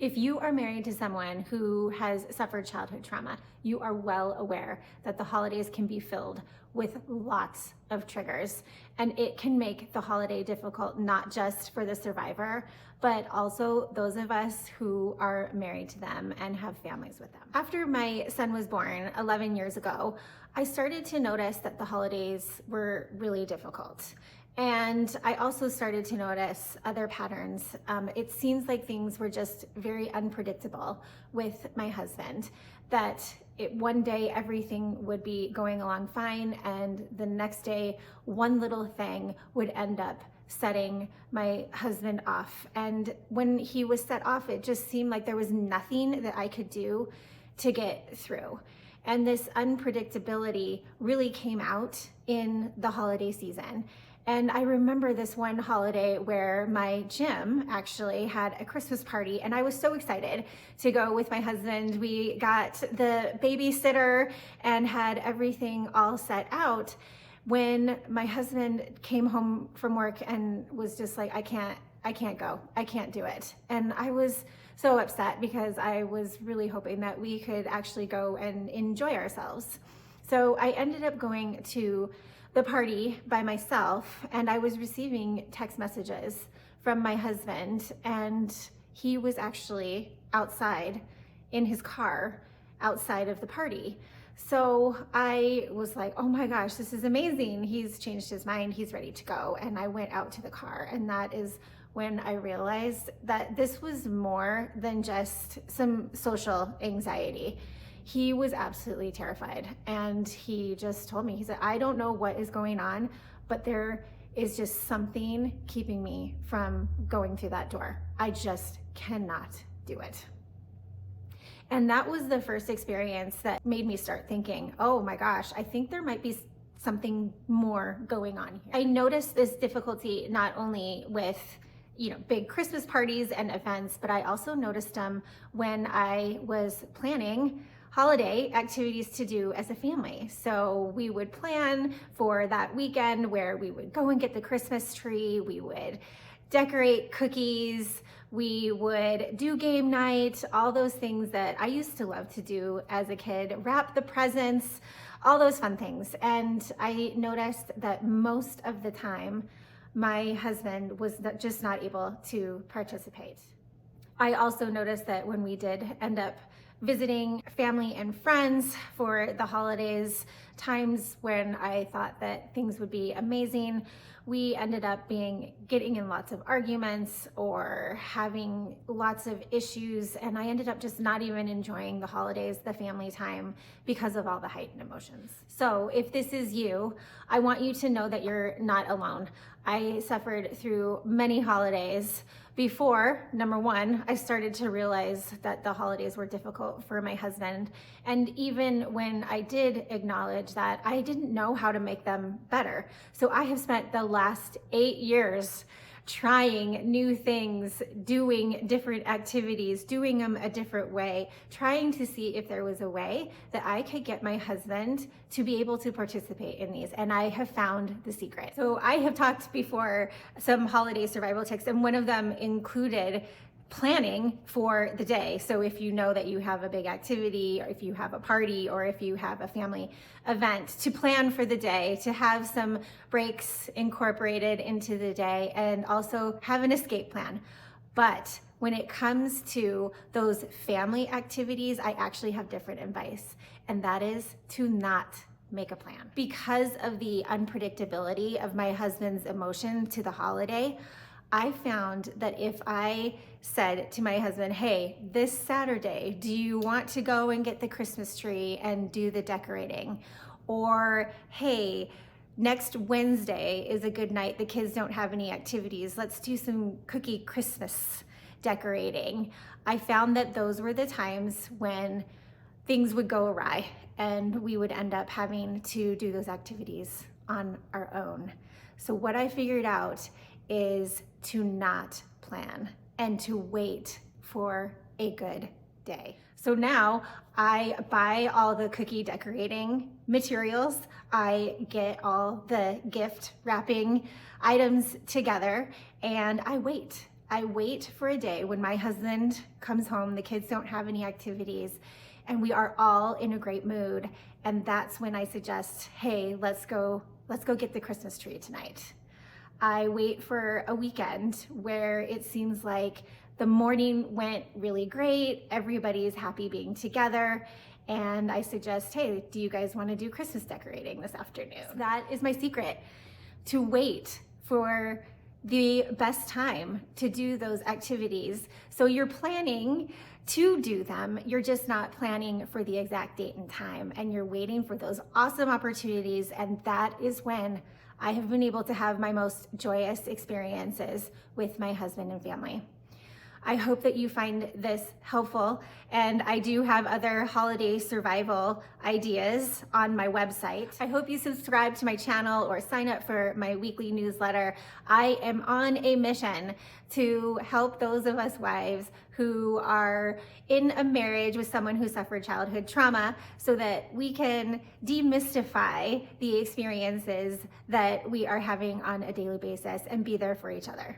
If you are married to someone who has suffered childhood trauma, you are well aware that the holidays can be filled with lots of triggers, and it can make the holiday difficult not just for the survivor, but also those of us who are married to them and have families with them. After my son was born 11 years ago, I started to notice that the holidays were really difficult. And I also started to notice other patterns. It seems like things were just very unpredictable with my husband, that one day everything would be going along fine, and the next day one little thing would end up setting my husband off. And when he was set off, it just seemed like there was nothing that I could do to get through. And this unpredictability really came out in the holiday season. And I remember this one holiday where my gym actually had a Christmas party, and I was so excited to go with my husband. We got the babysitter and had everything all set out when my husband came home from work and was just like, I can't go, I can't do it. And I was so upset because I was really hoping that we could actually go and enjoy ourselves. So I ended up going to the party by myself, and I was receiving text messages from my husband, and he was actually outside in his car outside of the party. So I was like, oh my gosh, this is amazing. He's changed his mind, he's ready to go. And I went out to the car, and that is when I realized that this was more than just some social anxiety. He was absolutely terrified, and he just told me, he said, I don't know what is going on, but there is just something keeping me from going through that door. I just cannot do it. And that was the first experience that made me start thinking, oh my gosh, I think there might be something more going on here. I noticed this difficulty not only with big Christmas parties and events, but I also noticed them when I was planning holiday activities to do as a family. So we would plan for that weekend where we would go and get the Christmas tree, we would decorate cookies, we would do game night, all those things that I used to love to do as a kid, wrap the presents, all those fun things. And I noticed that most of the time, my husband was just not able to participate. I also noticed that when we did end up visiting family and friends for the holidays, times when I thought that things would be amazing, we ended up getting in lots of arguments or having lots of issues, and I ended up just not even enjoying the holidays, the family time, because of all the heightened emotions. So if this is you, I want you to know that you're not alone. I suffered through many holidays before, number one, I started to realize that the holidays were difficult for my husband. And even when I did acknowledge that, I didn't know how to make them better. So I have spent the last 8 years trying new things, doing different activities, doing them a different way, trying to see if there was a way that I could get my husband to be able to participate in these. And I have found the secret. So I have talked before some holiday survival tips, and one of them included planning for the day. So if you know that you have a big activity, or if you have a party, or if you have a family event, to plan for the day, to have some breaks incorporated into the day, and also have an escape plan. But when it comes to those family activities, I actually have different advice, and that is to not make a plan. Because of the unpredictability of my husband's emotion to the holiday, I found that if I said to my husband, hey, this Saturday, do you want to go and get the Christmas tree and do the decorating? Or, hey, next Wednesday is a good night, the kids don't have any activities, let's do some cookie Christmas decorating. I found that those were the times when things would go awry and we would end up having to do those activities on our own. So what I figured out is to not plan and to wait for a good day. So now I buy all the cookie decorating materials, I get all the gift wrapping items together, and I wait. I wait for a day when my husband comes home, the kids don't have any activities, and we are all in a great mood. And that's when I suggest, hey, let's go get the Christmas tree tonight. I wait for a weekend where it seems like the morning went really great, everybody's happy being together, and I suggest, hey, do you guys want to do Christmas decorating this afternoon? So that is my secret, to wait for the best time to do those activities. So you're planning to do them, you're just not planning for the exact date and time, and you're waiting for those awesome opportunities, and that is when I have been able to have my most joyous experiences with my husband and family. I hope that you find this helpful, and I do have other holiday survival ideas on my website. I hope you subscribe to my channel or sign up for my weekly newsletter. I am on a mission to help those of us wives who are in a marriage with someone who suffered childhood trauma so that we can demystify the experiences that we are having on a daily basis and be there for each other.